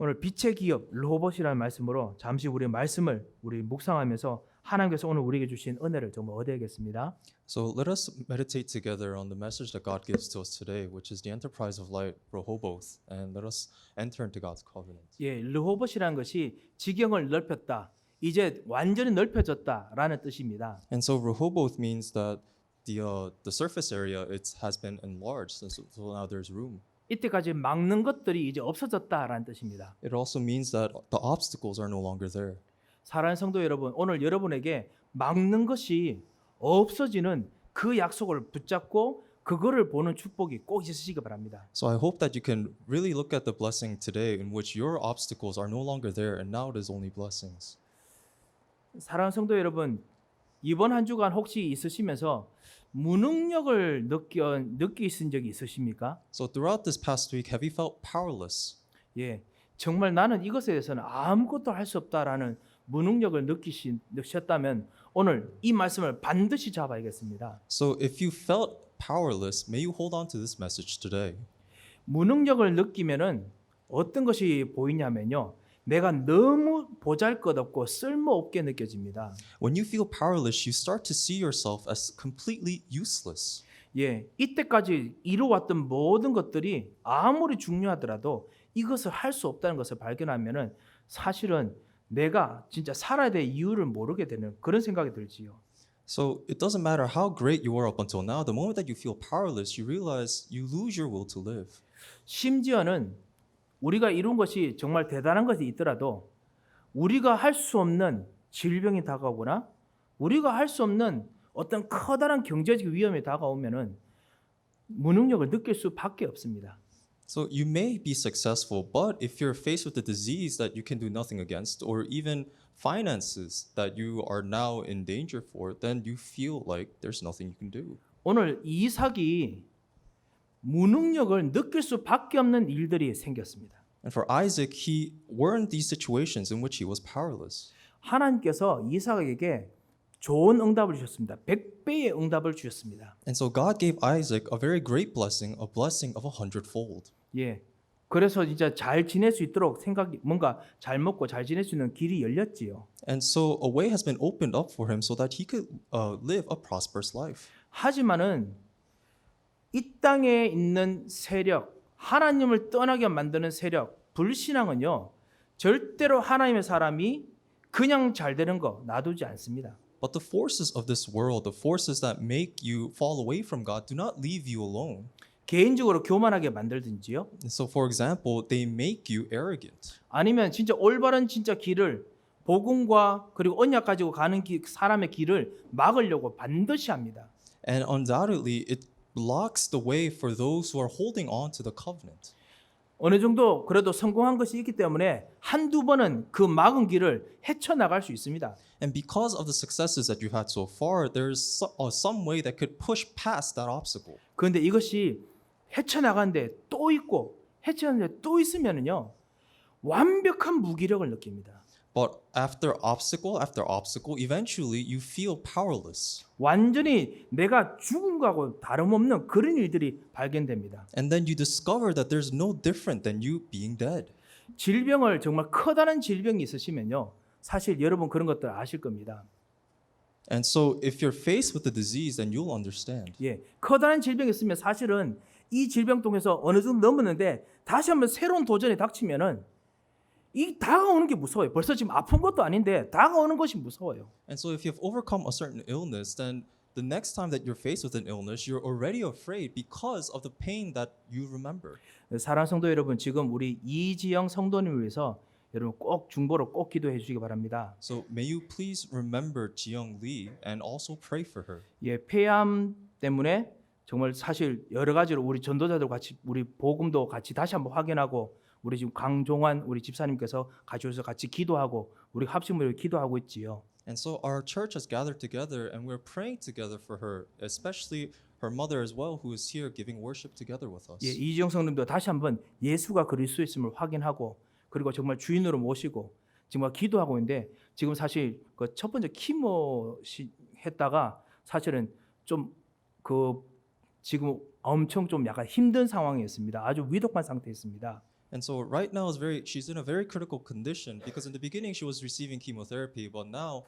오늘 빛의 기업 르호봇이라는 말씀으로 잠시 우리 말씀을 우리 묵상하면서 하나님께서 오늘 우리에게 주신 은혜를 정말 얻어야겠습니다. So let us meditate together on the message that God gives to us today, which is the enterprise of light, Rehoboth, and let us enter into God's covenant. 예, 르호봇이라는 것이 지경을 넓혔다. 이제 완전히 넓혀졌다라는 뜻입니다. And so Rehoboth means that the surface area has been enlarged, and so now there's room. 이때까지 막는 것들이 이제 없어졌다라는 뜻입니다. It also means that the obstacles are no longer there. 사랑하는 성도 여러분, 오늘 여러분에게 막는 것이 없어지는 그 약속을 붙잡고 그거를 보는 축복이 꼭 있으시기 바랍니다. So I hope that you can really look at the blessing today in which your obstacles are no longer there and now it is only blessings. 사랑하는 성도 여러분, 이번 한 주간 혹시 있으시면서 무능력을 느끼신 적이 있으십니까? So throughout this past week, have you felt powerless? 예, 정말 나는 이것에 대해서는 아무것도 할 수 없다라는 무능력을 느끼셨다면 오늘 이 말씀을 반드시 잡아야겠습니다. So if you felt powerless, may you hold on to this message today. 무능력을 느끼면은 어떤 것이 보이냐면요, 내가 너무 보잘것없고 쓸모없게 느껴집니다. When you feel powerless, you start to see yourself as completely useless. 예, 이때까지 이루어왔던 모든 것들이 아무리 중요하더라도 이것을 할 수 없다는 것을 발견하면은 사실은 내가 진짜 살아야 될 이유를 모르게 되는 그런 생각이 들지요. So it doesn't matter how great you were up until now. The moment that you feel powerless, you realize you lose your will to live. 심지어는 우리가 이룬 것이 정말 대단한 것이 있더라도 우리가 할 수 없는 질병이 다가오거나 우리가 할 수 없는 어떤 커다란 경제적 위험이 다가오면은 무능력을 느낄 수밖에 없습니다. So you may be successful, but if you're faced with a disease that you can do nothing against, or even finances that you are now in danger for, then you feel like there's nothing you can do. 오늘 이삭이 무능력을 느낄 수밖에 없는 일들이 생겼습니다. And for Isaac, he were in these situations in which he was powerless. 하나님께서 이삭에게 좋은 응답을 주셨습니다. 100배의 응답을 주셨습니다. And so God gave Isaac a very great blessing, a blessing of 100-fold. 예. 그래서 진짜 잘 지낼 수 있도록 뭔가 잘 먹고 잘 지낼 수 있는 길이 열렸지요. And so a way has been opened up for him so that he could live a prosperous life. 하지만은 이 땅에 있는 세력, 하나님을 떠나게 만드는 세력, 불신앙은요, 절대로 하나님의 사람이 그냥 잘 되는 거 놔두지 않습니다. But the forces of this world, the forces that make you fall away from God, do not leave you alone. 개인적으로 교만하게 만들든지요. And so, for example, they make you arrogant. 아니면 진짜 올바른 진짜 길을 복음과 그리고 언약 가지고 가는 사람의 길을 막으려고 반드시 합니다. And undoubtedly, it blocks the way for those who are holding on to the covenant. 어느 정도 그래도 성공한 것이 있기 때문에 한두 번은 그 막은 길을 헤쳐나갈 수 있습니다. And because of the successes that you've had so far, there's some way that could push past that obstacle. 그런데 이것이 헤쳐나가는데 또 있고 헤쳐나가는데 또 있으면은요, 완벽한 무기력을 느낍니다. But after obstacle, eventually you feel powerless. 완전히 내가 죽은 거하고 다름없는 그런 일들이 발견됩니다. And then you discover that there's no different than you being dead. 질병을 정말 커다란 질병이 있으시면요, 사실 여러분 그런 것들 아실 겁니다. And so if you're faced with the disease, then you'll understand. 예, 커다란 질병이 있으면 사실은 이 질병 통해서 어느 정도 넘었는데 다시 한번 새로운 도전이 닥치면은 이 다가오는 게 무서워요. 벌써 지금 아픈 것도 아닌데 다가오는 것이 무서워요. And so if you've overcome a certain illness, then the next time that you're faced with an illness, you're already afraid because of the pain that you remember. 사랑하는 성도 여러분, 지금 우리 이지영 성도님을 위해서 여러분 꼭 중보로 꼭 기도해 주시기 바랍니다. So may you please remember Jiyoung Lee and also pray for her. 예, 폐암 때문에 정말 사실 여러 가지로 우리 전도자들 같이 우리 복음도 같이 다시 한번 확인하고 우리 지금 강종환 우리 집사님께서 같이 오셔서 같이 기도하고 우리 합심으로 기도하고 있지요. And so our church has gathered together and we're praying together for her, especially her mother as well, who is here giving worship together with us. 예, 이지영 성도님도 다시 한번 예수가 그리스도였음을 확인하고 그리고 정말 주인으로 모시고 정말 기도하고 있는데 지금 사실 그 첫 번째 키모 했다가 사실은 좀 그 지금 엄청 좀 약간 힘든 상황이었습니다. 아주 위독한 상태였습니다. And so right now she's in a very critical condition because in the beginning she was receiving chemotherapy, but now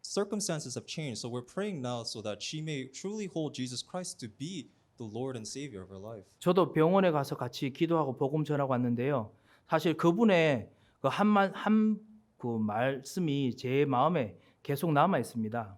circumstances have changed. So we're praying now so that she may truly hold Jesus Christ to be the Lord and Savior of her life. 저도 병원에 가서 같이 기도하고 복음 전하고 왔는데요. 사실 그분의 그 말씀이 제 마음에 계속 남아 있습니다.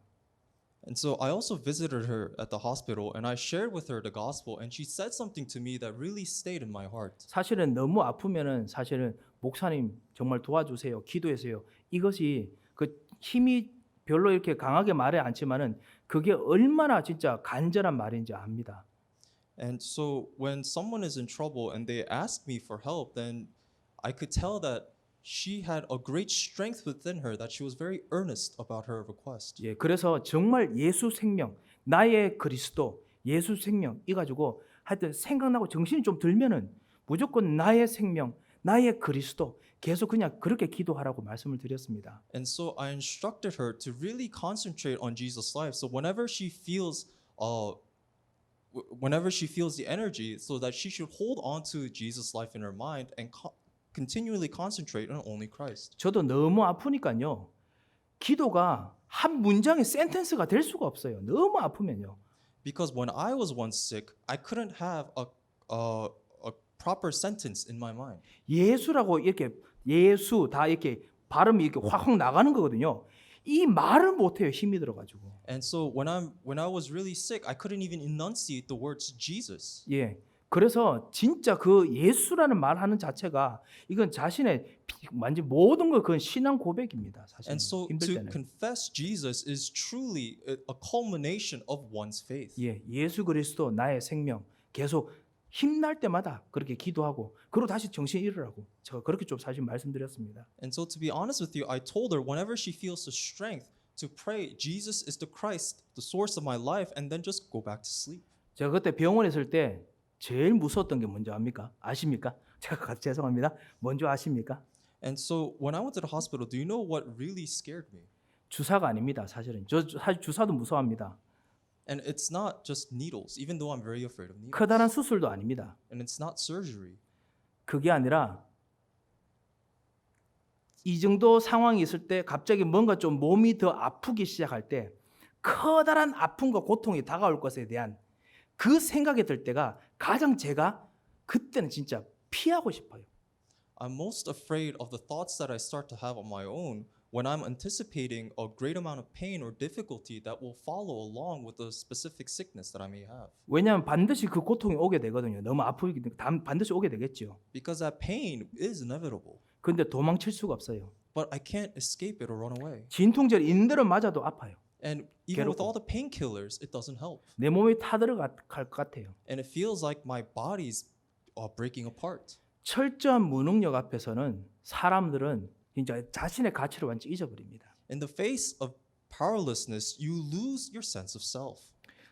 And so I also visited her at the hospital and I shared with her the gospel and she said something to me that really stayed in my heart. 사실은 너무 아프면은 사실은 목사님 정말 도와주세요. 기도해주세요. 이것이 그 힘이 별로 이렇게 강하게 말해 않지만은 그게 얼마나 진짜 간절한 말인지 압니다. And so when someone is in trouble and they ask me for help, then I could tell that she had a great strength within her, that she was very earnest about her request. 예, 그래서 정말 예수 생명, 나의 그리스도, 예수 생명 이 가지고 하여튼 생각나고 정신이 좀 들면은 무조건 나의 생명, 나의 그리스도 계속 그냥 그렇게 기도하라고 말씀을 드렸습니다. And so I instructed her to really concentrate on Jesus' life. So whenever she feels the energy, so that she should hold on to Jesus' life in her mind and continually concentrate on only Christ. 저도 너무 아프니까요. 기도가 한 문장의 센텐스가 될 수가 없어요. 너무 아프면요. Because when I was once sick, I couldn't have a proper sentence in my mind. 예수라고 이렇게 예수 다 이렇게 발음이 이렇게 확 나가는 거거든요. 이 말을 못 해요. 힘이 들어 가지고. And so when I was really sick, I couldn't even enunciate the words Jesus. 예. 그래서 진짜 그 예수라는 말하는 자체가 이건 자신의 완전 모든 걸 그건 신앙 고백입니다. 사실 And so 힘들 to 때는. confess Jesus is truly a culmination of one's faith. 예, 예수 그리스도 나의 생명 계속 힘날 때마다 그렇게 기도하고 그리고 다시 정신 잃으라고 제가 그렇게 좀 사실 말씀드렸습니다. And so to be honest with you, I told her whenever she feels the strength to pray, Jesus is the Christ, the source of my life, and then just go back to sleep. 제가 그때 병원에 있을 때 제일 무서웠던 게 뭔지 압니까? 아십니까? 제가 죄송합니다. 뭔지 아십니까? And so when I went to the hospital, do you know what really scared me? 주사가 아닙니다. 사실은 저 사실 주사도 무서워합니다. And it's not just needles, even though I'm very afraid of needles. 커다란 수술도 아닙니다. And it's not surgery. 그게 아니라 이 정도 상황이 있을 때 갑자기 뭔가 좀 몸이 더 아프기 시작할 때 커다란 아픔과 고통이 다가올 것에 대한 그 생각이 들 때가 가장 제가 그때는 진짜 피하고 싶어요. I'm most afraid of the thoughts that I start to have on my own when I'm anticipating a great amount of pain or difficulty that will follow along with the specific sickness that I may have. 왜냐하면 반드시 그 고통이 오게 되거든요. 너무 아프기 때문에 반드시 오게 되겠죠. Because that pain is inevitable. 그런데 도망칠 수가 없어요. But I can't escape it or run away. 진통제 인대로 맞아도 아파요. And even with all the painkillers, it doesn't help. 내 몸이 타들어갈 것 같아요. And it feels like my body's breaking apart. 철저한 무능력 앞에서는 사람들은 진짜 자신의 가치를 완전히 잊어버립니다. In the face of powerlessness, you lose your sense of self.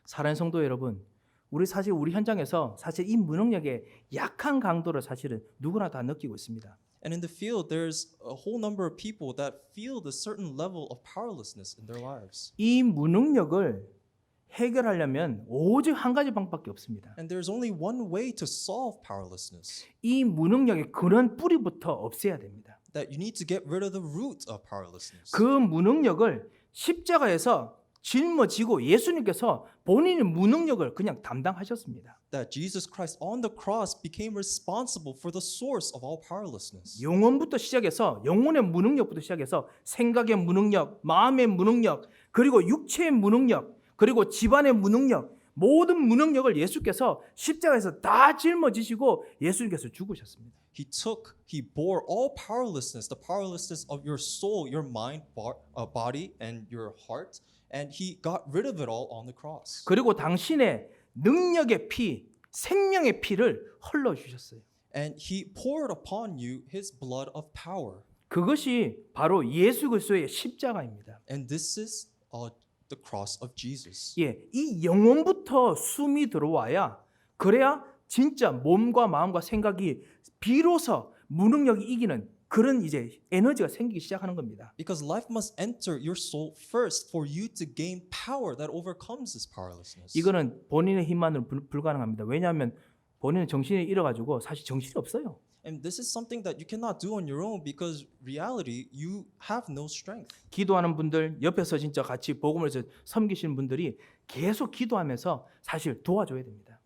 사랑하는 성도 여러분, 우리 현장에서 사실 이 무능력의 약한 강도를 사실은 누구나 다 느끼고 있습니다. And in the field, there's a whole number of people that feel a certain level of powerlessness in their lives. 이 무능력을 해결하려면 오직 한 가지 방법밖에 없습니다. And there's only one way to solve powerlessness. 이 무능력의 근원 뿌리부터 없애야 됩니다. That you need to get rid of the root of powerlessness. 그 무능력을 십자가에서 짊어지고 예수님께서 본인의 무능력을 그냥 담당하셨습니다. That Jesus Christ on the cross became responsible for the source of all powerlessness. 영혼부터 시작해서 영혼의 무능력부터 시작해서 생각의 무능력, 마음의 무능력, 그리고 육체의 무능력, 그리고 집안의 무능력, 모든 무능력을 예수께서 십자가에서 다 짊어지시고 예수님께서 죽으셨습니다. He bore all powerlessness, the powerlessness of your soul, your mind, body, and your heart, and he got rid of it all on the cross. 그리고 당신의 능력의 피, 생명의 피를 흘러 주셨어요. And he poured upon you his blood of power. 그것이 바로 예수 그리스도의 십자가입니다. And this is the cross of Jesus. 예, 이 영혼부터 숨이 들어와야 그래야 진짜 몸과 마음과 생각이 비로소 무능력이 이기는 그런 이제 에너지가 생기기 시작하는 겁니다. Because life must enter your soul first for you to gain power that overcomes this powerlessness. 이거는 본인의 힘만으로 불가능합니다. 왜냐하면 본인은 정신이 잃어가지고 사실 정신이 없어요. And this is something that you cannot do on your own because reality, you have no strength. 기도하는 분들, 옆에서 진짜 같이 복음을 섬기시는 분들이 계속 기도하면서 사실 도와줘야 됩니다.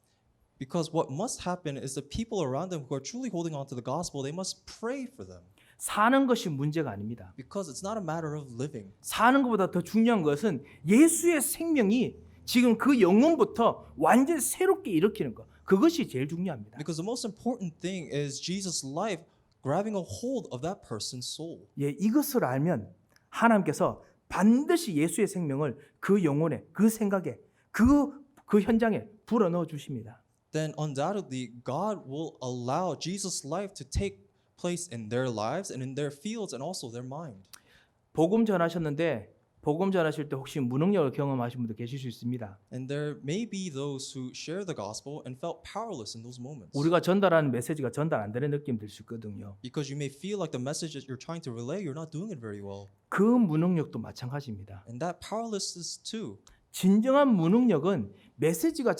Because what must happen is the people around them who are truly holding on to the gospel, they must pray for them. 사는 것이 문제가 아닙니다. Because it's not a matter of living. 사는 것보다 더 중요한 것은 예수의 생명이 지금 그 영혼부터 완전히 새롭게 일으키는 것. 그것이 제일 중요합니다. Because the most important thing is Jesus' life grabbing a hold of that person's soul. 예, 이것을 알면 하나님께서 반드시 예수의 생명을 그 영혼에, 그 생각에, 그 현장에 불어넣어 주십니다. Then undoubtedly God will allow Jesus' life to take place in their lives and in their fields and also their mind. 복음 전하셨는데 복음 전하실 때 혹시 무능력을 경험하신 분도 계실 수 있습니다. And there may be those who share the gospel and felt powerless in those moments. 우리가 전달하는 메시지가 전달 안 되는 느낌 들 수 있거든요. Because you may feel like the message that you're trying to relay, you're not doing it very well. 그 무능력도 마찬가지입니다. And that powerlessness too. 진정한 무능력은 메시지가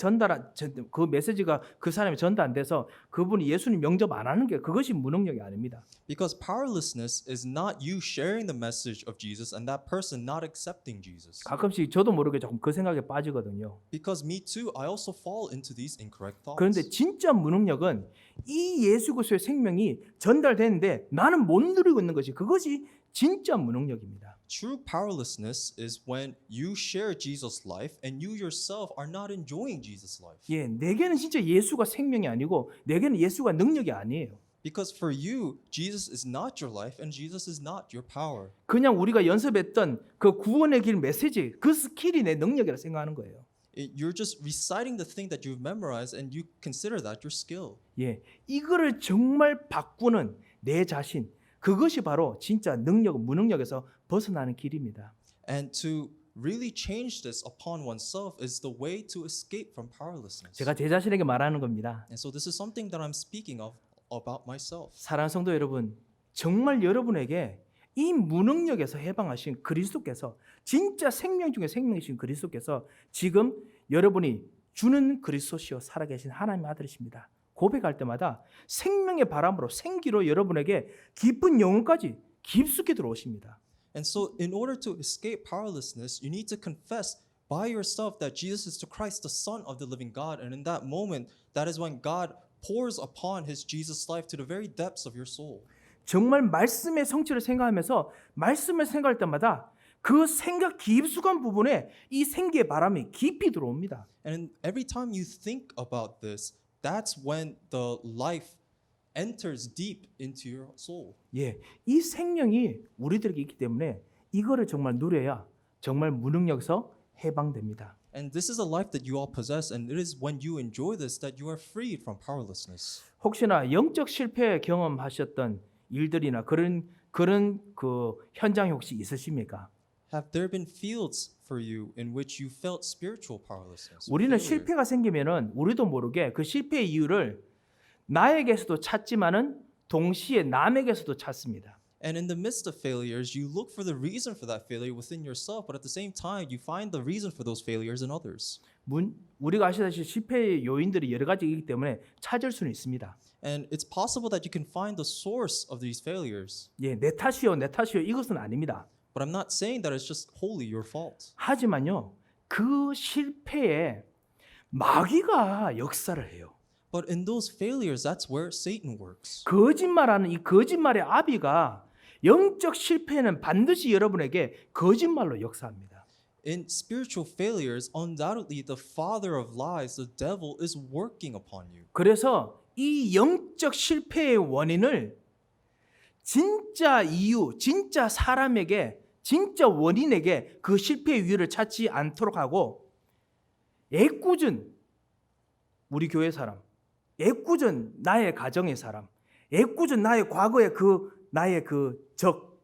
그 메시지가 그 사람이 전달 안 돼서 그분이 예수님 영접 안 하는 게 그것이 무능력이 아닙니다. Because powerlessness is not you sharing the message of Jesus and that person not accepting Jesus. 가끔씩 저도 모르게 조금 그 생각에 빠지거든요. Because me too, I also fall into these incorrect thoughts. 그런데 진짜 무능력은 이 예수 그리스도의 생명이 전달되는데 나는 못 누리고 있는 것이 그것이 진짜 무능력입니다. True powerlessness is when you share Jesus' life and you yourself are not enjoying Jesus' life. 예, 내게는 진짜 예수가 생명이 아니고 내게는 예수가 능력이 아니에요. Because for you, Jesus is not your life and Jesus is not your power. 그냥 우리가 연습했던 그 구원의 길 메시지, 그 스킬이 내 능력이라 생각하는 거예요. You're just reciting the thing that you've memorized and you consider that your skill. 예, 이거를 정말 바꾸는 내 자신, 그것이 바로 진짜 능력, 무능력에서 벗어나는 길입니다. And to really change this upon oneself is the way to escape from powerlessness. 제가 제 자신에게 말하는 겁니다. And so this is something that I'm speaking of about myself. 사랑하는 성도 여러분, 정말 여러분에게 이 무능력에서 해방하신 그리스도께서 진짜 생명 중에 생명이신 그리스도께서 지금 여러분이 주는 그리스도시요 살아계신 하나님의 아들이십니다. 고백할 때마다 생명의 바람으로 생기로 여러분에게 깊은 영혼까지 깊숙이 들어오십니다. And so in order to escape powerlessness, you need to confess by yourself that Jesus is the Christ, the Son of the living God. And in that moment, that is when God pours upon his Jesus life to the very depths of your soul. 정말 말씀의 성취를 생각하면서 말씀을 생각할 때마다 그 생각 깊숙한 부분에 이 생기의 바람이 깊이 들어옵니다. And every time you think about this, that's when the life enters deep into your soul. 예, 이 생명이 우리들에게 있기 때문에 이거를 정말 누려야 정말 무능력에서 해방됩니다. And this is a life that you all possess, and it is when you enjoy this that you are freed from powerlessness. 혹시나 영적 실패 경험하셨던 일들이나 그런 그 현장이 혹시 있으십니까? Have there been fields for you in which you felt spiritual powerlessness? 우리는 failure? 실패가 생기면은 우리도 모르게 그 실패의 이유를 나에게서도 찾지만은 동시에 남에게서도 찾습니다. And in the midst of failures, you look for the reason for that failure within yourself, but at the same time, you find the reason for those failures in others. 우리가 아시다시피 실패의 요인들이 여러 가지이기 때문에 찾을 수는 있습니다. And it's possible that you can find the source of these failures. 예, 내 탓이요 이것은 아닙니다. But I'm not saying that it's just wholly your fault. 하지만요, 그 실패에 마귀가 역사를 해요. But in those failures, that's where Satan works. 거짓말하는 이 거짓말의 아비가 영적 실패는 반드시 여러분에게 거짓말로 역사합니다. In spiritual failures, undoubtedly the father of lies, the devil, is working upon you. 그래서 이 영적 실패의 원인을 진짜 이유, 진짜 사람에게, 진짜 원인에게 그 실패의 이유를 찾지 않도록 하고 애꿎은 우리 교회 사람, 애꿎은 나의 가정의 사람, 애꿎은 나의 과거의 나의 적,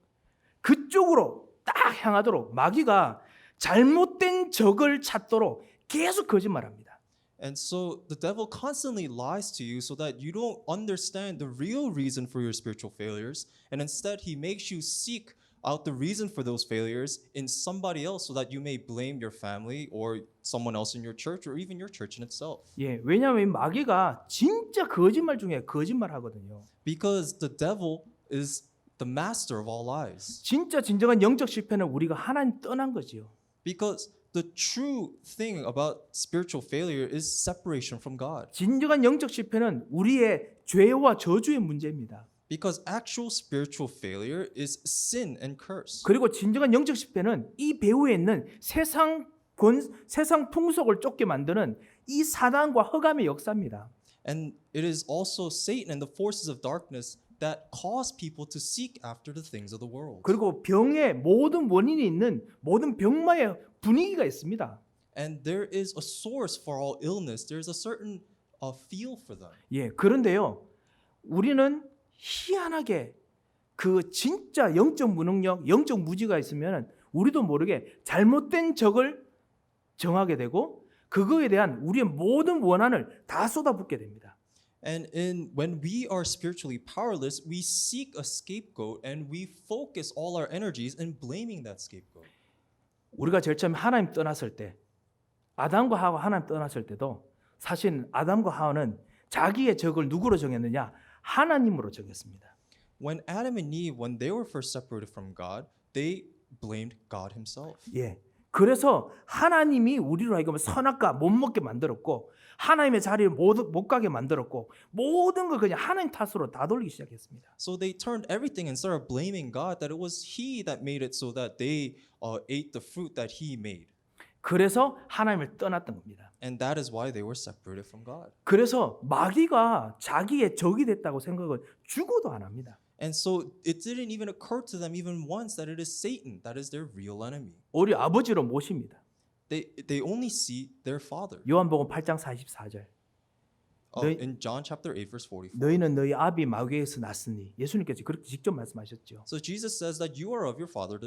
그쪽으로 딱 향하도록 마귀가 잘못된 적을 찾도록 계속 거짓말합니다. And so the devil constantly lies to you so that you don't understand the real reason for your spiritual failures. And instead, he makes you seek out the reason for those failures in somebody else so that you may blame your family or someone else in your church or even your church in itself. 예, 왜냐하면 이 마귀가 진짜 거짓말 중에 거짓말 하거든요. Because the devil is the master of all lies. 진짜 진정한 영적 실패는 우리가 하나님 떠난 거지요. Because the true thing about spiritual failure is separation from God. 진정한 영적 실패는 우리의 죄와 저주의 문제입니다. Because actual spiritual failure is sin and curse. 그리고 진정한 영적 실패는 이 배후에 있는 세상 풍속을 쫓게 만드는 이 사단과 흑암의 역사입니다. And it is also Satan and the forces of darkness that cause people to seek after the things of the world. 그리고 병의 모든 원인이 있는 모든 병마의 분위기가 있습니다. And there is a source for all illness. There is a certain feel for them. 예, 그런데요, 우리는 희한하게 그 진짜 영적 무능력, 영적 무지가 있으면 우리도 모르게 잘못된 적을 정하게 되고 그거에 대한 우리의 모든 원한을 다 쏟아붓게 됩니다. And when we are spiritually powerless, we seek a scapegoat and we focus all our energies in blaming that scapegoat. 우리가 제일 처음 하나님 떠났을 때, 아담과 하와 하나님 떠났을 때도 사실 아담과 하와는 자기의 적을 누구로 정했느냐? 하나님으로 정했습니다. When Adam and Eve, when they were first separated from God, they blamed God himself. 예. 그래서 하나님이 우리로 하여금 선악과 못 먹게 만들었고 하나님의 자리를 못 가게 만들었고 모든 걸 그냥 하나님 탓으로 다 돌리기 시작했습니다. So they turned everything and started blaming God that it was He that made it so that they ate the fruit that He made. 그래서 하나님을 떠났던 겁니다. And that is why they were separated from God. 그래서 마귀가 자기의 적이 됐다고 생각을 죽어도 안 합니다. And so it didn't even occur to them even once that it is Satan that is their real enemy. 우리 아버지로 모십니다. They only see their father. 요한복음 8장 44절. In John chapter 8 verse 44. 너희는 너희 아비 마귀에서 났으니 예수님께서 그렇게 직접 말씀하셨죠. So Jesus says that you are of your father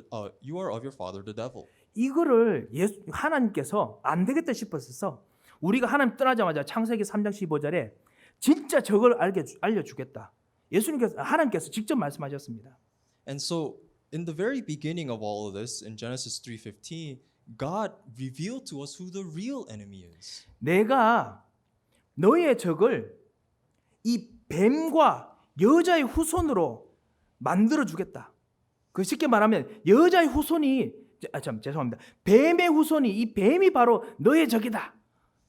the devil. 이거를 하나님께서 안 되겠다 싶었어서 우리가 하나님 떠나자마자 창세기 3장 15절에 진짜 적을 알려주겠다. 하나님께서 직접 말씀하셨습니다. And so in the very beginning of all of this in Genesis 3:15, God revealed to us who the real enemy is. 내가 너의 적을 이 뱀과 여자의 후손으로 만들어 주겠다. 그 쉽게 말하면 여자의 후손이 죄송합니다. 뱀의 후손이 이 뱀이 바로 너의 적이다.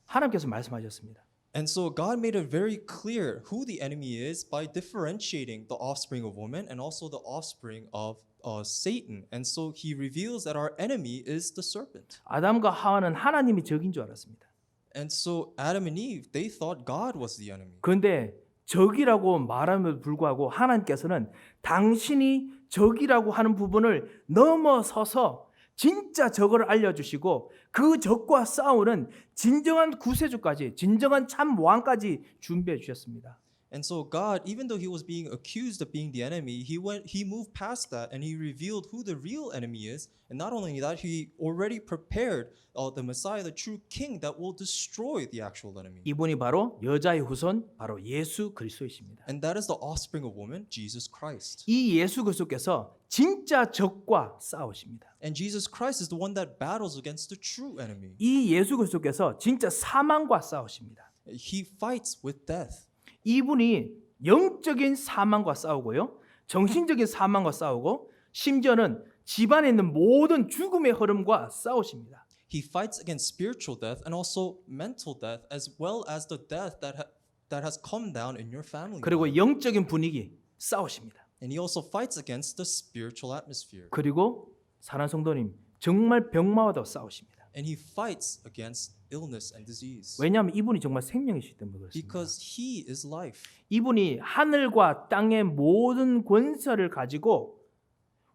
하나님께서 말씀하셨습니다. And so God made it very clear who the enemy is by differentiating the offspring of woman and also the offspring of Satan. And so he reveals that our enemy is the serpent. 아담과 하와는 하나님이 적인 줄 알았습니다. And so Adam and Eve, they thought God was the enemy. 그런데 적이라고 말함에도 불구하고 하나님께서는 당신이 적이라고 하는 부분을 넘어서서 진짜 적을 알려주시고 그 적과 싸우는 진정한 구세주까지 진정한 참 왕까지 준비해 주셨습니다. And so God, even though he was being accused of being the enemy, he moved past that and he revealed who the real enemy is. And not only that, he already prepared the Messiah, the true king that will destroy the actual enemy. 이분이 바로 여자의 후손 바로 예수 그리스도이십니다. And that is the offspring of woman, Jesus Christ. 이 예수 그리스도께서 진짜 적과 싸우십니다. And Jesus Christ is the one that battles against the true enemy. 이 예수 그리스도께서 진짜 사망과 싸우십니다. He fights with death. 이분이 영적인 사망과 싸우고요. 정신적인 사망과 싸우고 심지어는 집안에 있는 모든 죽음의 흐름과 싸우십니다. He fights against spiritual death and also mental death as well as the death that has come down in your family. 그리고 영적인 분위기 싸우십니다. And he also fights against the spiritual atmosphere. 그리고 사랑하는 성도님 정말 병마와도 싸우십니다. And he fights against illness and disease. 왜냐하면 이분이 정말 생명이시기 때문에 그렇습니다. Because he is life. 이분이 하늘과 땅의 모든 권세를 가지고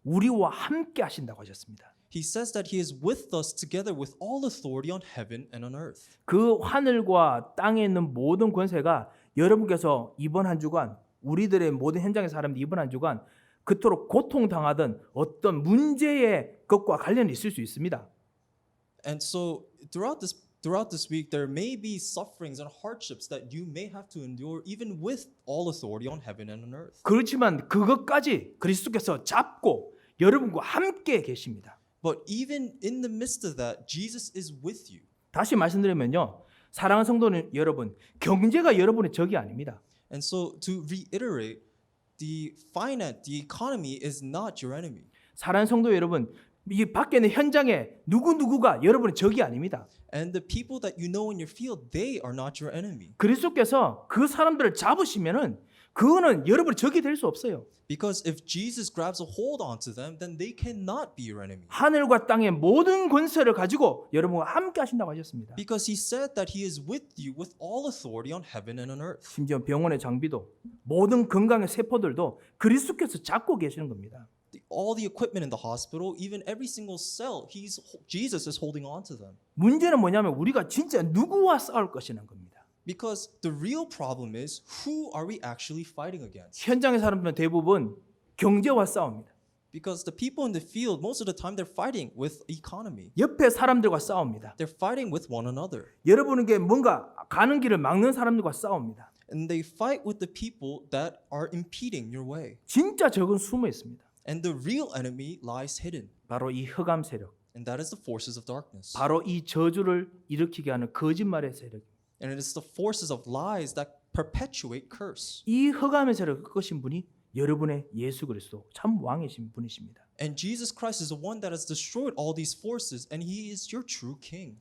우리와 함께 하신다고 하셨습니다. He says that he is with us together with all authority on heaven and on earth. 그 하늘과 땅에 있는 모든 권세가 여러분께서 이번 한 주간 우리들의 모든 현장의 사람들이 이번 한 주간 그토록 고통당하던 어떤 문제의 것과 관련이 있을 수 있습니다. And so throughout this week there may be sufferings and hardships that you may have to endure even with all authority on heaven and on earth. 그렇지만 그것까지 그리스도께서 잡고 여러분과 함께 계십니다. But even in the midst of that, Jesus is with you. 다시 말씀드리면요. 사랑하는 성도는 여러분, 경제가 여러분의 적이 아닙니다. And so to reiterate, the finance, the economy is not your enemy. 사랑하는 성도 여러분, 이 밖에 있는 현장에 누구누구가 여러분의 적이 아닙니다. And the people that you know in your field, they are not your enemy. 그리스도께서 그 사람들을 잡으시면은 그거는 여러분의 적이 될 수 없어요. Because if Jesus grabs a hold onto them, then they cannot be your enemy. 하늘과 땅의 모든 권세를 가지고 여러분과 함께 하신다고 하셨습니다. Because he said that he is with you with all authority on heaven and on earth. 심지어 병원의 장비도 모든 건강의 세포들도 그리스도께서 잡고 계시는 겁니다. All the equipment in the hospital, even every single cell, Jesus is holding on to them. 문제는 뭐냐면 우리가 진짜 누구와 싸울 것이라는 겁니다. Because the real problem is, who are we actually fighting against? 현장의 사람들은 대부분 경제와 싸웁니다. Because the people in the field, most of the time, they're fighting with economy. 옆에 사람들과 싸웁니다. They're fighting with one another. 여러분에게 뭔가 가는 길을 막는 사람들과 싸웁니다. And they fight with the people that are impeding your way. 진짜 적은 숨어 있습니다. And the real enemy lies hidden. 바로 이 흑암 세력, And that is the forces of darkness. 바로 이 저주를 일으키게 하는 거짓말의 세력. And it is the forces of lies that perpetuate curse. 이 흑암의 세력을 끄신 분이 여러분의 예수 그리스도 참 왕이신 분이십니다. And Jesus Christ is the one that has destroyed all these forces, and he is your true king.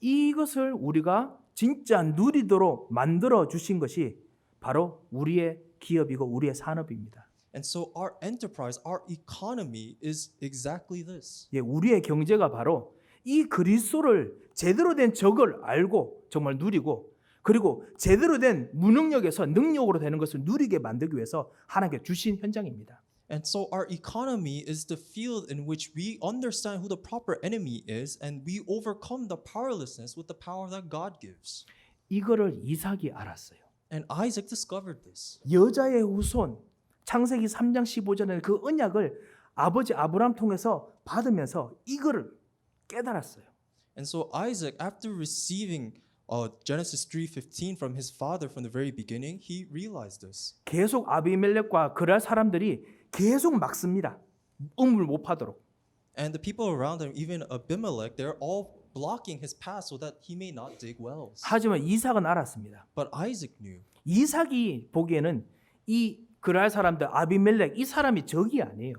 이것을 우리가 진짜 누리도록 만들어 주신 것이 바로 우리의 기업이고 우리의 산업입니다. And so our enterprise, our economy is exactly this. 예, 우리의 경제가 바로 이 그리스도를 제대로 된 적을 알고 정말 누리고 그리고 제대로 된 무능력에서 능력으로 되는 것을 누리게 만들기 위해서 하나님께 주신 현장입니다. And so our economy is the field in which we understand who the proper enemy is, and we overcome the powerlessness with the power that God gives. 이거를 이삭이 알았어요. And Isaac discovered this. 여자의 후손 창세기 3장 15절에 그 언약을 아버지 아브라함 통해서 받으면서 이거를 깨달았어요. And so Isaac, after receiving Genesis 3:15 from his father from the very beginning, he realized this. 계속 아비멜렉과 그랄 사람들이 계속 막습니다. 우물 못 파도록. And the people around him, even Abimelech, they're all blocking his path so that he may not dig wells. 하지만 이삭은 알았습니다. But Isaac knew. 이삭이 보기에는 이 그랄 사람들 아비멜렉 이 사람이 적이 아니에요.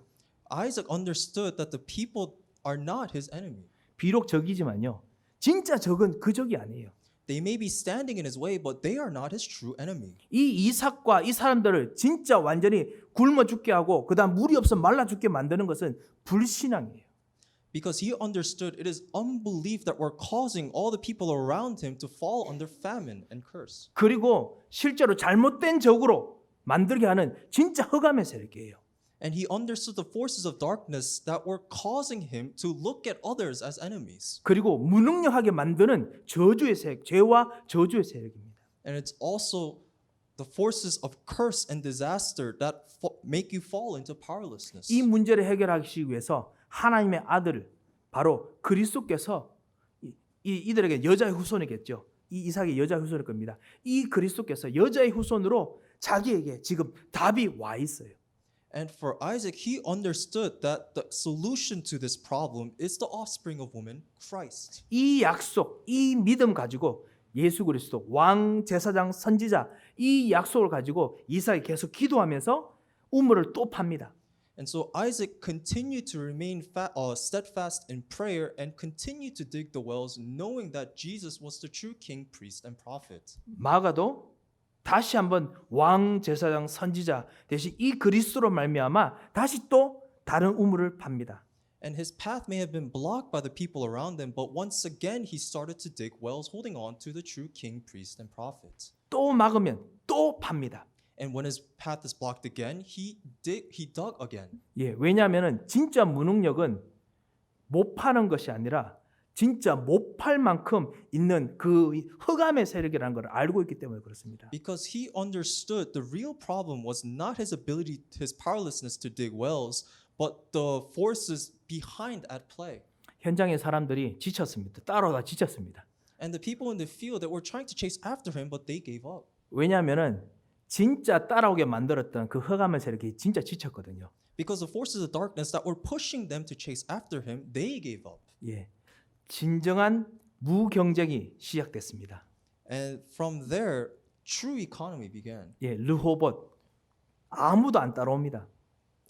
Isaac understood that the people are not his enemy. 비록 적이지만요. 진짜 적은 그 적이 아니에요. They may be standing in his way, but they are not his true enemy. 이 이삭과 이 사람들을 진짜 완전히 굶어 죽게 하고 그다음 물이 없어 말라 죽게 만드는 것은 불신앙이에요. Because he understood it is unbelief that were causing all the people around him to fall under famine and curse. 그리고 실제로 잘못된 적으로 만들게 하는 진짜 흑암의 세력이에요. And he understood the forces of darkness that were causing him to look at others as enemies. 그리고 무능력하게 만드는 저주의 세력, 죄와 저주의 세력입니다. And it's also the forces of curse and disaster that make you fall into powerlessness. 이 문제를 해결하기 위해서 하나님의 아들 바로 그리스도께서 이들에게 여자의 후손이겠죠. 이 이삭의 여자의 후손일 겁니다. 이 그리스도께서 여자의 후손으로 자기에게 지금 답이 와 있어요. And for Isaac, he understood that the solution to this problem is the offspring of woman, Christ. 이 약속, 이 믿음 가지고 예수 그리스도 왕, 제사장, 선지자 이 약속을 가지고 이삭이 계속 기도하면서 우물을 또 팝니다. And so Isaac continued to remain steadfast in prayer and continued to dig the wells, knowing that Jesus was the true king, priest, and prophet. 마가도 다시 한번 왕, 제사장, 선지자 대신 이 그리스도로 말미암아 다시 또 다른 우물을 팝니다. And his path may have been blocked by the people around him, but once again he started to dig wells, holding on to the true king, priest, and prophet. 또 막으면 또 팝니다. And when his path is blocked again, he dug again. 예, 왜냐하면은 진짜 무능력은 못 파는 것이 아니라 진짜 못 팔 만큼 있는 그 흑암의 세력이라는 걸 알고 있기 때문에 그렇습니다. Because he understood the real problem was not his ability, his powerlessness to dig wells, but the forces behind at play. 현장의 사람들이 지쳤습니다. 따라오다 지쳤습니다. And the people in the field that were trying to chase after him, but they gave up. 왜냐하면은 진짜 따라오게 만들었던 그 흑암의 세력이 진짜 지쳤거든요. Because the forces of darkness that were pushing them to chase after him, they gave up. 예, 진정한 무경쟁이 시작됐습니다. And from there, true economy began. 예, 르호봇 아무도 안 따라옵니다.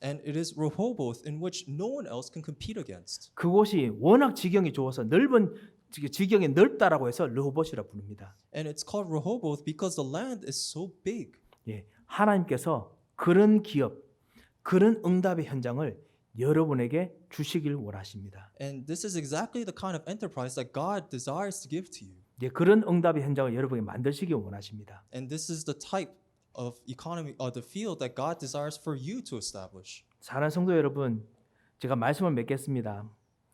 And it is Rehoboth in which no one else can compete against. 그곳이 워낙 지경이 좋아서 넓은 지경이 넓다라고 해서 르호봇이라 부릅니다. And it's called Rehoboth because the land is so big. 예, 하나님께서 그런 기업, 그런 응답의 현장을 여러분에게 주시길 원하십니다. And this is exactly the kind of enterprise that God desires to give to you. 예, 그런 응답의 현장을 여러분에게 만드시길 원하십니다. And this is the type of economy, the field that God desires for you to establish. 사랑하는 성도 여러분, 제가 말씀을 맺겠습니다.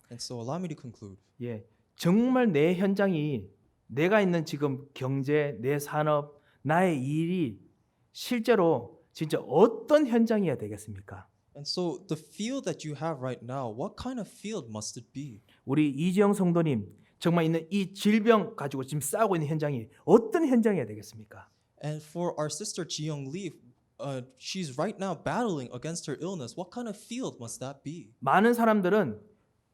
And so allow me to conclude. 예, 정말 내 현장이 내가 있는 지금 경제, 내 산업, 나의 일이 실제로 진짜 어떤 현장이어야 되겠습니까? And so the field that you have right now, what kind of field must it be? 우리 이지영 성도님 정말 있는 이 질병 가지고 지금 싸우고 있는 현장이 어떤 현장이어야 되겠습니까? And for our sister Ji Young Lee, she's right now battling against her illness. What kind of field must that be? 많은 사람들은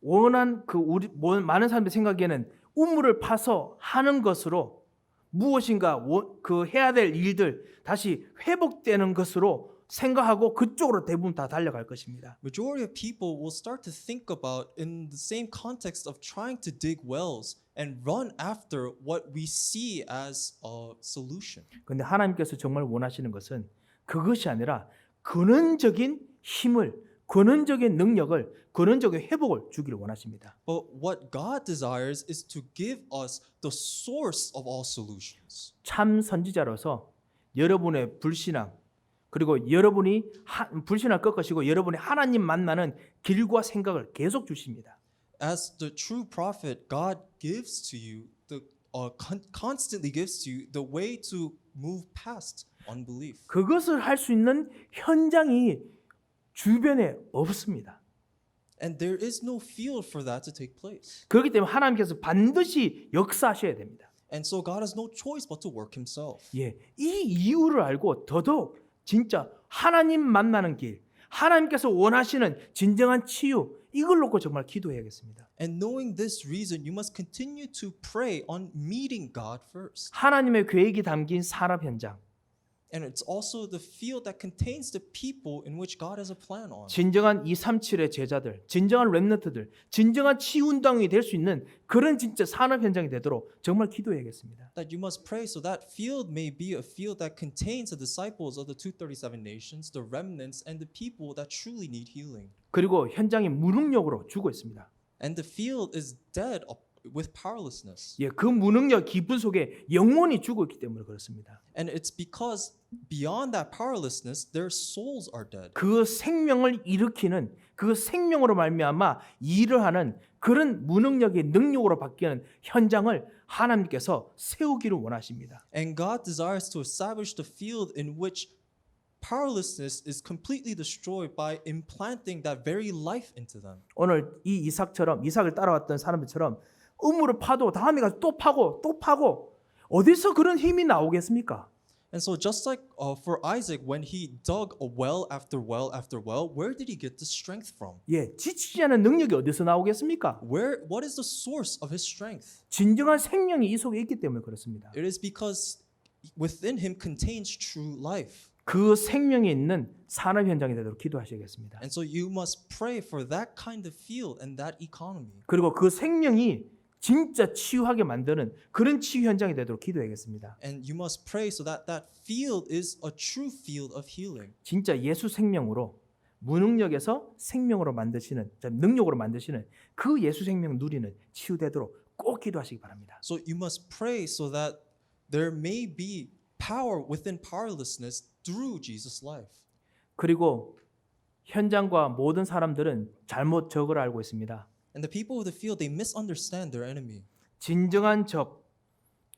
많은 사람들 생각에는 우물을 파서 하는 것으로 무엇인가 그 해야 될 일들 다시 회복되는 것으로 생각하고 그쪽으로 대부분 다 달려갈 것입니다. Majority of people will start to think about in the same context of trying to dig wells and run after what we see as a solution. 그런데 하나님께서 정말 원하시는 것은 그것이 아니라 근원적인 힘을, 근원적인 능력을, 근원적인 회복을 주기를 원하십니다. But what God desires is to give us the source of all solutions. 참 선지자로서 여러분의 불신앙 그리고 여러분이 불신앙을 꺾으시고 여러분이 하나님 만나는 길과 생각을 계속 주십니다. As the true prophet, God gives to you constantly gives to you the way to move past unbelief. 그것을 할 수 있는 현장이 주변에 없습니다. And there is no field for that to take place. 그렇기 때문에 하나님께서 반드시 역사하셔야 됩니다. And so God has no choice but to work himself. 예, 이 이유를 알고 더더욱 진짜 하나님 만나는 길, 하나님께서 원하시는 진정한 치유 이걸 놓고 정말 기도해야겠습니다. And knowing this reason, you must continue to pray on meeting God first. 하나님의 계획이 담긴 산업 현장, And it's also the field that contains the people in which God has a plan on. 진정한 237의 제자들, 진정한 렘넌트들, 진정한 치유운동이 될 수 있는 그런 진짜 산업 현장이 되도록 정말 기도해야겠습니다. That you must pray so that field may be a field that contains the disciples of the 237 nations, the remnants, and the people that truly need healing. 그리고 현장이 무능력으로 죽어 있습니다. And the field is dead with powerlessness. 예, 그 무능력 깊은 속에 영혼이 죽어 있기 때문에 그렇습니다. And it's because beyond that powerlessness, their souls are dead. 그 생명을 일으키는 그 생명으로 말미암아 일을 하는 그런 무능력의 능력으로 바뀌는 현장을 하나님께서 세우기를 원하십니다. And God desires to establish the field in which powerlessness is completely destroyed by implanting that very life into them. 오늘 이 이삭을 따라왔던 사람들처럼 우물을 파도 다음에 가서 또 파고 또 파고 어디서 그런 힘이 나오겠습니까? And so just like for Isaac, when he dug a well after well after well, where did he get the strength from? 예, 지치지 않은 능력이 어디서 나오겠습니까? What is the source of his strength? 진정한 생명이 이 속에 있기 때문에 그렇습니다. It is because within him contains true life. 그 생명이 있는 산업 현장이 되도록 기도하셔야겠습니다. And so you must pray for that kind of field and that economy. 그리고 그 생명이 진짜 치유하게 만드는 그런 치유 현장이 되도록 기도해야겠습니다. And you must pray so that that field is a true field of healing. 진짜 예수 생명으로 무능력에서 생명으로 만드시는 능력으로 만드시는 그 예수 생명 누리는 치유되도록 꼭 기도하시기 바랍니다. So you must pray so that there may be power within powerlessness through Jesus' life. 그리고 현장과 모든 사람들은 잘못 적을 알고 있습니다. And the people of the field, they misunderstand their enemy. 진정한 적,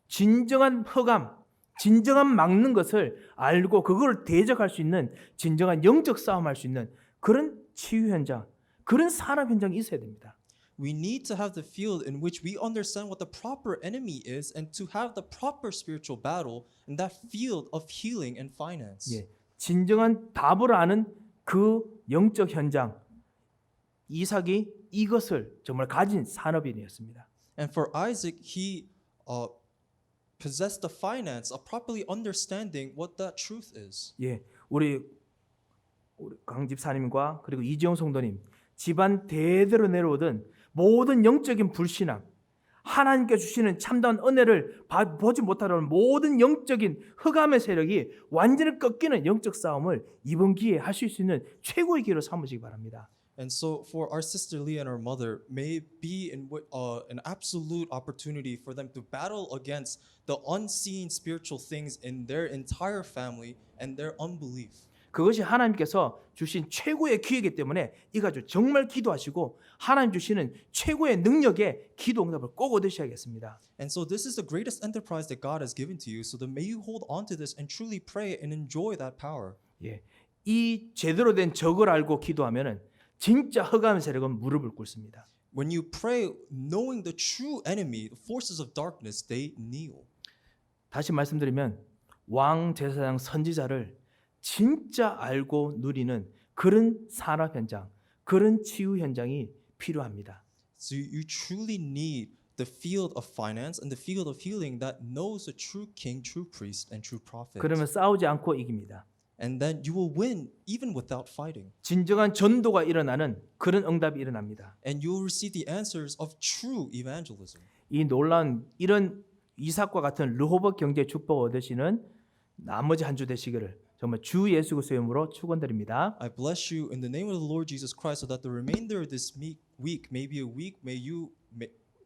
진정한 허감, 진정한 막는 것을 알고 그걸 대적할 수 있는 진정한 영적 싸움할 수 있는 그런 치유 현장, 그런 산업 현장이 있어야 됩니다. We need to have the field in which we understand what the proper enemy is and to have the proper spiritual battle in that field of healing and finance. 예, 진정한 답을 아는 그 영적 현장 이삭이 이것을 정말 가진 산업인이었습니다. And for Isaac, he possessed the finance of properly understanding what that truth is. 예, 우리 강 집사님과 그리고 이지영 성도님 집안 대대로 내려오던 모든 영적인 불신앙, 하나님께 주시는 참다운 은혜를 보지 못하려는 모든 영적인 흑암의 세력이 완전히 꺾이는 영적 싸움을 이번 기회에 하실 수 있는 최고의 기회로 삼으시기 바랍니다. And so, for our sister Lee and our mother, may it be an absolute opportunity for them to battle against the unseen spiritual things in their entire family and their unbelief. 그것이 하나님께서 주신 최고의 기회이기 때문에 이 가지고 정말 기도하시고 하나님 주시는 최고의 능력의 기도 응답을 꼭 얻으셔야겠습니다. And so, this is the greatest enterprise that God has given to you. So, then may you hold on to this and truly pray and enjoy that power. 예, 이 제대로 된 적을 알고 기도하면은 진짜 흑암의 세력은 무릎을 꿇습니다. When you pray, knowing the true enemy, the forces of darkness, they kneel. 다시 말씀드리면 왕 제사장 선지자를 진짜 알고 누리는 그런 산업 현장, 그런 치유 현장이 필요합니다. So you truly need the field of finance and the field of healing that knows the true king, true priest, and true prophet. 그러면 싸우지 않고 이깁니다. And then you will win even without fighting. 진정한 전도가 일어나는 그런 응답이 일어납니다. And you will receive the answers of true evangelism. 이 놀라운 이런 이삭과 같은 르호봇 경제 축복을 얻으시는 나머지 한 주 되시기를 정말 주 예수 그리스도의 이름으로 축원드립니다. I bless you in the name of the Lord Jesus Christ so that the remainder of this week may be a week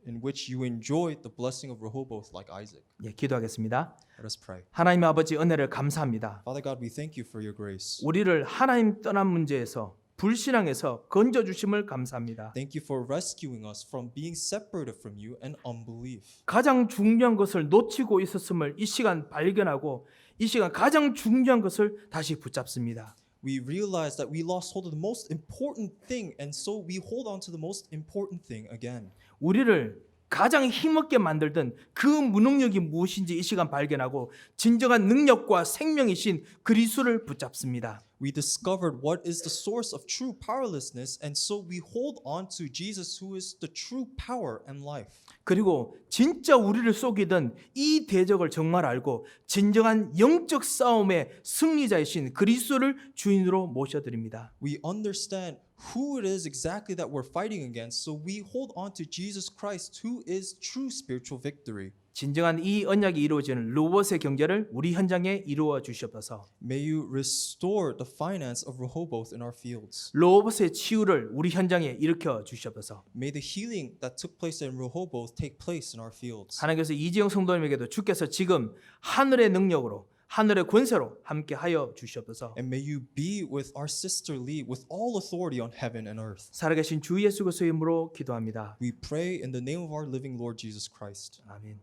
in which you enjoy the blessing of Rehoboth like Isaac. 예, 기도하겠습니다. Let us pray. 하나님 아버지 은혜를 감사합니다. Father God, we thank you for your grace. 우리를 하나님 떠난 문제에서 불신앙에서 건져 주심을 감사합니다. Thank you for rescuing us from being separated from you and unbelief. 가장 중요한 것을 놓치고 있었음을 이 시간 발견하고 이 시간 가장 중요한 것을 다시 붙잡습니다. We realize that we lost hold of the most important thing, and so we hold on to the most important thing again. 우리를 가장 힘없게 만들던 그 무능력이 무엇인지 이 시간 발견하고 진정한 능력과 생명이신 그리스도를 붙잡습니다. We discovered what is the source of true powerlessness, and so we hold on to Jesus, who is the true power and life. 그리고 진짜 우리를 속이던 이 대적을 정말 알고 진정한 영적 싸움의 승리자이신 그리스도를 주인으로 모셔드립니다. We understand who it is exactly that we're fighting against, so we hold on to Jesus Christ, who is true spiritual victory. 진정한 이 언약이 이루어지는 르호봇의 경제를 우리 현장에 이루어 주시옵소서. May you restore the finance of Rehoboth in our fields. 르호봇의 치유를 우리 현장에 일으켜 주시옵소서. May the healing that took place in Rehoboth take place in our fields. 하나님께서 이지영 성도님에게도 주께서 지금 하늘의 능력으로 하늘의 권세로 함께 하여 주시옵소서. And may you be with our sister Lee with all authority on heaven and earth. 살아계신 주 예수 그리스도의 이름으로 기도합니다. We pray in the name of our living Lord Jesus Christ. 아멘.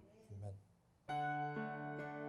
Amen.